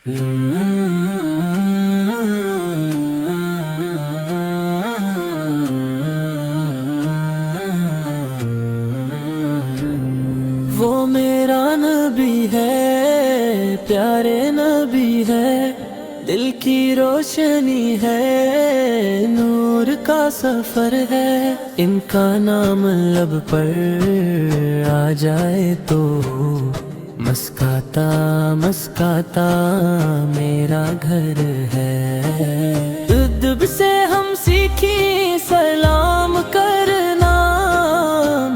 وہ میرا نبی ہے، پیارے نبی ہے، دل کی روشنی ہے، نور کا سفر ہے، ان کا نام لب پر آ جائے تو مسکاتا مسکاتا میرا گھر ہے۔ ادب سے ہم سیکھی سلام کرنا،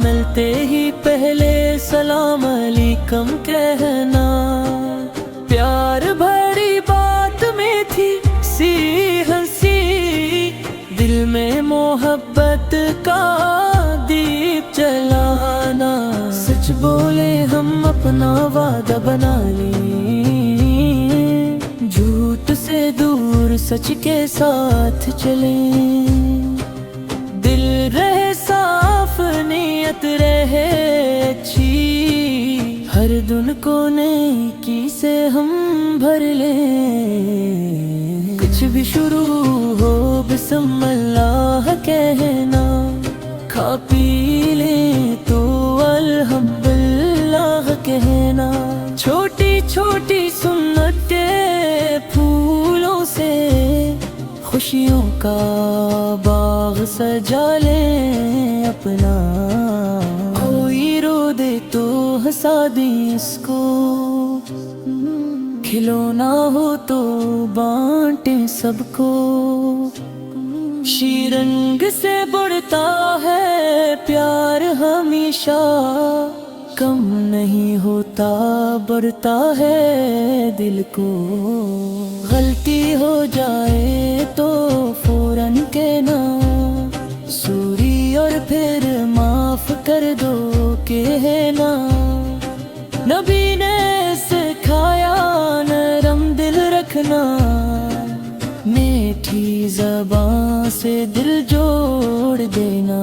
ملتے ہی پہلے سلام علیکم کہنا، پیار بھری بات میں تھی سی ہنسی، دل میں محبت کا دیپ جلانا، سچ بولے ہم اپنا وعدہ بنا لیں، جھوٹ سے دور سچ کے ساتھ چلیں، دل رہے صاف نیت رہے اچھی، ہر دن کو نیکی سے ہم بھر لیں، کچھ بھی شروع ہو بسم اللہ کہنا، کھا پی لیں تو الحمدللہ کہنا، چھوٹی چھوٹی سنتیں پھولوں سے خوشیوں کا باغ سجا لیں اپنا، کوئی رو دے تو ہنسا دیں اس کو، کھلونا ہو تو بانٹیں سب کو، شیرنگ سے بڑھتا ہے پیار ہمیشہ، کم نہیں ہوتا بڑھتا ہے دل کو، غلطی ہو جائے تو فوراً کہنا سوری اور پھر معاف کر دو کہنا، نبی نے سکھایا نرم دل رکھنا، میٹھی زبان سے دل جوڑ دینا،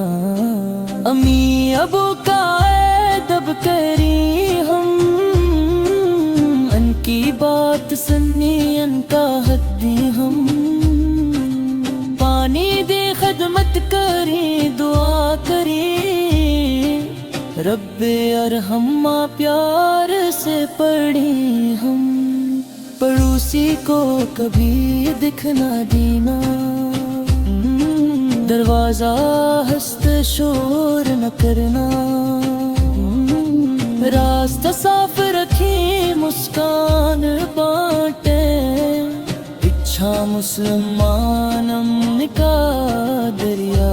امی ابو کا ادب کری ہم، ان کی بات سنی ان کا حق دی ہم، پانی دے خدمت کری دعا کری، رب ارحم پیار سے پڑھی ہم، پڑوسی کو کبھی دکھنا دینا، دروازہ ہست شور نہ کرنا، راستہ صاف رکھیں مسکان بانٹیں، اچھا مسلمان امن کا دریا،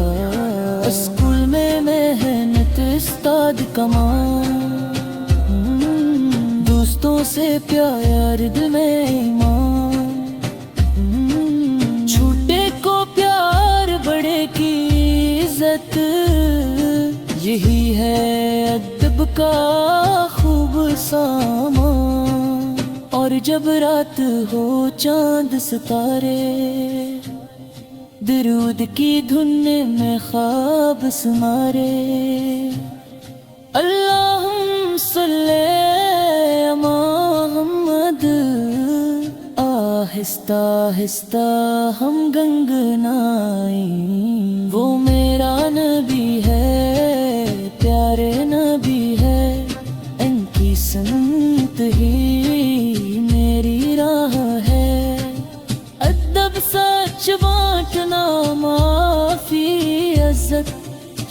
اسکول میں محنت استاد کمان، دوستوں سے پیار دل میں ایمان، چھوٹے کو پیار بڑے کی عزت، یہی ہے ادب کا خوب سامان، اور جب رات ہو چاند ستارے درود کی دھن میں خواب سمارے، اللہم صلی علی محمد، آہستہ آہستہ ہم گنگنائیں، وہ میرا نبی ہے، پیارے نبی ہے، ان کی سنت ہی میری راہ ہے، ادب سچ بانٹنا معافی عزت،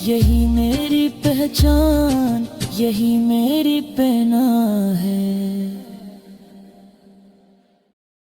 یہی میری پہچان یہی میری پناہ ہے۔